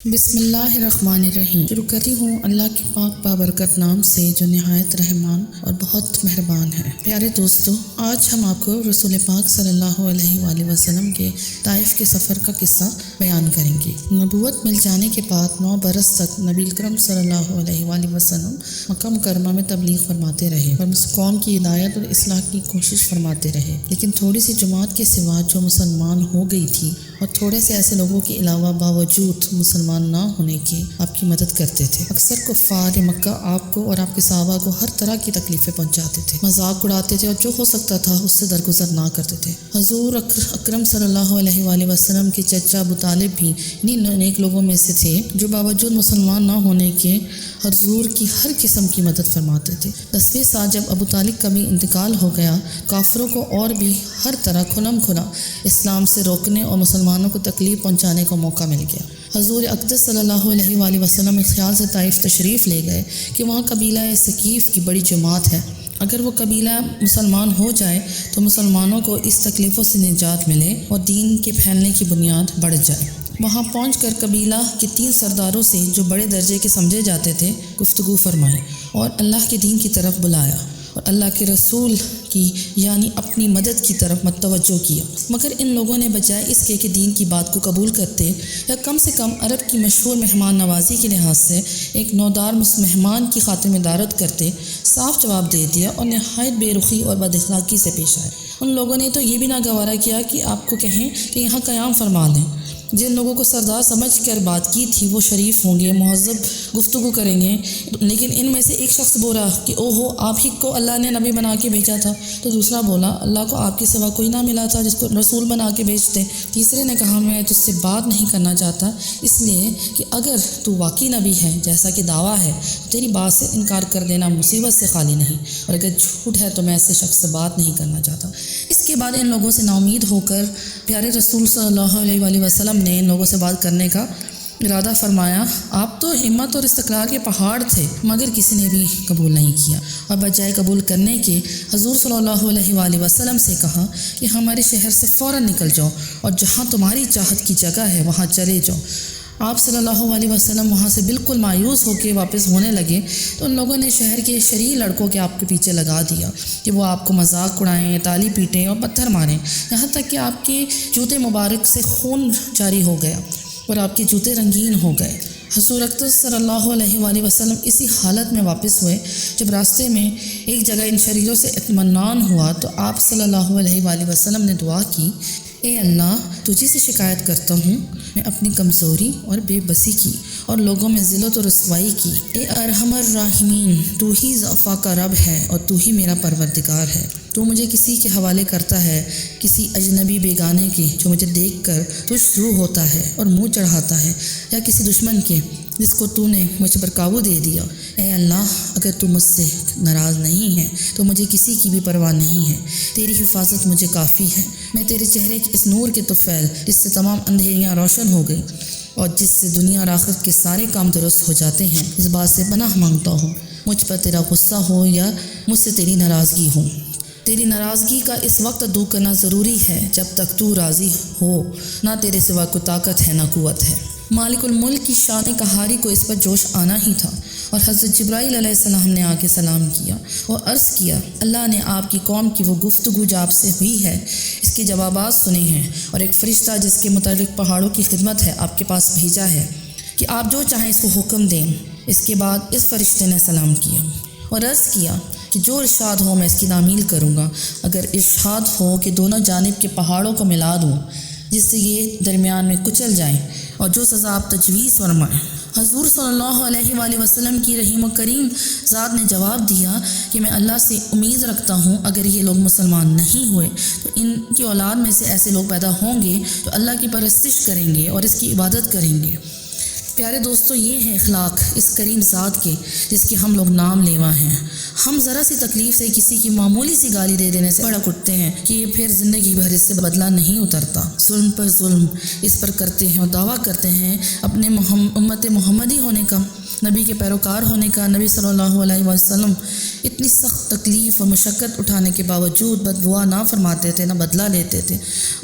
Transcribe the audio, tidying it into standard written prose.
بسم اللہ الرحمن الرحیم۔ شروع کرتی ہوں اللہ کے پاک بابرکت نام سے جو نہایت رحمان اور بہت مہربان ہے۔ پیارے دوستو، آج ہم آپ کو رسول پاک صلی اللہ علیہ وآلہ وسلم کے طائف کے سفر کا قصہ بیان کریں گے۔ نبوت مل جانے کے بعد 9 برس تک نبی اکرم صلی اللہ علیہ وآلہ وسلم مکہ مکرمہ میں تبلیغ فرماتے رہے اور قوم کی ہدایت اور اصلاح کی کوشش فرماتے رہے، لیکن تھوڑی سی جماعت کے سوا جو مسلمان ہو گئی تھی اور تھوڑے سے ایسے لوگوں کے علاوہ باوجود مسلمان نہ ہونے کے آپ کی مدد کرتے تھے۔ اکثر کفار مکہ آپ کو اور آپ کے صحابہ کو ہر طرح کی تکلیفیں پہنچاتے تھے، مذاق اڑاتے تھے اور جو ہو سکتا تھا اس سے درگزر نہ کرتے تھے۔ حضور اکرم صلی اللہ علیہ وآلہ وسلم کے چچا ابو طالب بھی انہیں نیک لوگوں میں سے تھے جو باوجود مسلمان نہ ہونے کے حضور کی ہر قسم کی مدد فرماتے تھے۔ 10ویں سال جب ابو طالب کا بھی انتقال ہو گیا، کافروں کو اور بھی ہر طرح کھلم کھلا اسلام سے روکنے اور مسلمانوں کو تکلیف پہنچانے کا موقع مل گیا۔ حضور اقدس صلی اللہ علیہ وآلہ وسلم اس خیال سے طائف تشریف لے گئے کہ وہاں قبیلہ ثقیف کی بڑی جماعت ہے، اگر وہ قبیلہ مسلمان ہو جائے تو مسلمانوں کو اس تکلیفوں سے نجات ملے اور دین کے پھیلنے کی بنیاد بڑھ جائے۔ وہاں پہنچ کر قبیلہ کے 3 سرداروں سے جو بڑے درجے کے سمجھے جاتے تھے گفتگو فرمائی اور اللہ کے دین کی طرف بلایا اور اللہ کے رسول کی یعنی اپنی مدد کی طرف متوجہ کیا، مگر ان لوگوں نے بجائے اس کے کہ دین کی بات کو قبول کرتے یا کم سے کم عرب کی مشہور مہمان نوازی کے لحاظ سے ایک نودار مہمان کی خاطردارت کرتے، صاف جواب دے دیا اور نہایت بے رخی اور بد اخلاقی سے پیش آئے۔ ان لوگوں نے تو یہ بھی نہ گوارا کیا کہ آپ کو کہیں کہ یہاں قیام فرما لیں۔ جن لوگوں کو سردار سمجھ کر بات کی تھی وہ شریف ہوں گے، مہذب گفتگو کریں گے، لیکن ان میں سے ایک شخص بولا کہ اوہو، آپ ہی کو اللہ نے نبی بنا کے بھیجا تھا، تو دوسرا بولا اللہ کو آپ کے سوا کوئی نہ ملا تھا جس کو رسول بنا کے بھیجتے۔ تیسرے نے کہا میں تجھ سے بات نہیں کرنا چاہتا اس لیے کہ اگر تو واقعی نبی ہے جیسا کہ دعویٰ ہے تو تیری بات سے انکار کر دینا مصیبت سے خالی نہیں، اور اگر جھوٹ ہے تو میں ایسے شخص سے بات نہیں کرنا چاہتا۔ اس کے بعد ان لوگوں سے نا امید ہو کر پیارے رسول صلی اللہ علیہ وآلہ وسلم نے ان لوگوں سے بات کرنے کا ارادہ فرمایا۔ آپ تو ہمت اور استقلال کے پہاڑ تھے، مگر کسی نے بھی قبول نہیں کیا، اور بجائے قبول کرنے کے حضور صلی اللہ علیہ وآلہ وسلم سے کہا کہ ہمارے شہر سے فوراً نکل جاؤ اور جہاں تمہاری چاہت کی جگہ ہے وہاں چلے جاؤ۔ آپ صلی اللہ علیہ وسلم وہاں سے بالکل مایوس ہو کے واپس ہونے لگے تو ان لوگوں نے شہر کے شرعی لڑکوں کے آپ کے پیچھے لگا دیا کہ وہ آپ کو مذاق اڑائیں، تالی پیٹیں اور پتھر ماریں، یہاں تک کہ آپ کے جوتے مبارک سے خون جاری ہو گیا اور آپ کے جوتے رنگین ہو گئے۔ حضور اقدس صلی اللہ علیہ وآلہ وسلم اسی حالت میں واپس ہوئے۔ جب راستے میں ایک جگہ ان شریروں سے اطمینان ہوا تو آپ صلی اللہ علیہ وآلہ وسلم نے دعا کی، اے اللہ، تجھے سے شکایت کرتا ہوں میں اپنی کمزوری اور بے بسی کی اور لوگوں میں ذلت و رسوائی کی۔ اے ارحم الراحمین، تو ہی ضعفاء کا رب ہے اور تو ہی میرا پروردگار ہے۔ تو مجھے کسی کے حوالے کرتا ہے، کسی اجنبی بیگانے کے جو مجھے دیکھ کر تجھ روح ہوتا ہے اور منہ چڑھاتا ہے، یا کسی دشمن کے جس کو تو نے مجھ پر قابو دے دیا۔ اے اللہ، اگر تو مجھ سے ناراض نہیں ہے تو مجھے کسی کی بھی پرواہ نہیں ہے، تیری حفاظت مجھے کافی ہے۔ میں تیرے چہرے کے اس نور کے طفیل جس سے تمام اندھیریاں روشن ہو گئی اور جس سے دنیا اور آخرت کے سارے کام درست ہو جاتے ہیں، اس بات سے پناہ مانگتا ہوں مجھ پر تیرا غصہ ہو یا مجھ سے تیری ناراضگی ہو۔ تیری ناراضگی کا اس وقت دور کرنا ضروری ہے جب تک تو راضی ہو، نہ تیرے سوا کوئی طاقت ہے نہ قوت ہے۔ مالک الملک کی شان قہاری کو اس پر جوش آنا ہی تھا، اور حضرت جبرائیل علیہ السلام نے آ کے سلام کیا اور عرض کیا، اللہ نے آپ کی قوم کی وہ گفتگو جو آپ سے ہوئی ہے اس کے جوابات سنے ہیں، اور ایک فرشتہ جس کے متعلق پہاڑوں کی خدمت ہے آپ کے پاس بھیجا ہے کہ آپ جو چاہیں اس کو حکم دیں۔ اس کے بعد اس فرشتے نے سلام کیا اور عرض کیا کہ جو ارشاد ہو میں اس کی تعمیل کروں گا، اگر ارشاد ہو کہ دونوں جانب کے پہاڑوں کو ملا دوں جس سے یہ درمیان میں کچل جائیں، اور جو سزا آپ تجویز فرمائیں۔ حضور صلی اللہ علیہ وآلہ وسلم کی رحیم و کریم ذات نے جواب دیا کہ میں اللہ سے امید رکھتا ہوں اگر یہ لوگ مسلمان نہیں ہوئے تو ان کی اولاد میں سے ایسے لوگ پیدا ہوں گے جو اللہ کی پرستش کریں گے اور اس کی عبادت کریں گے۔ پیارے دوستو، یہ ہیں اخلاق اس کریم ذات کے جس کے ہم لوگ نام لیوا ہیں۔ ہم ذرا سی تکلیف سے کسی کی معمولی سی گالی دے دینے سے بڑک اٹھتے ہیں کہ یہ پھر زندگی بھر اس سے بدلہ نہیں اترتا، ظلم پر ظلم اس پر کرتے ہیں اور دعویٰ کرتے ہیں اپنے امت محمدی ہونے کا، نبی کے پیروکار ہونے کا۔ نبی صلی اللہ علیہ وسلم اتنی سخت تکلیف اور مشقت اٹھانے کے باوجود بددعا نہ فرماتے تھے، نہ بدلہ لیتے تھے۔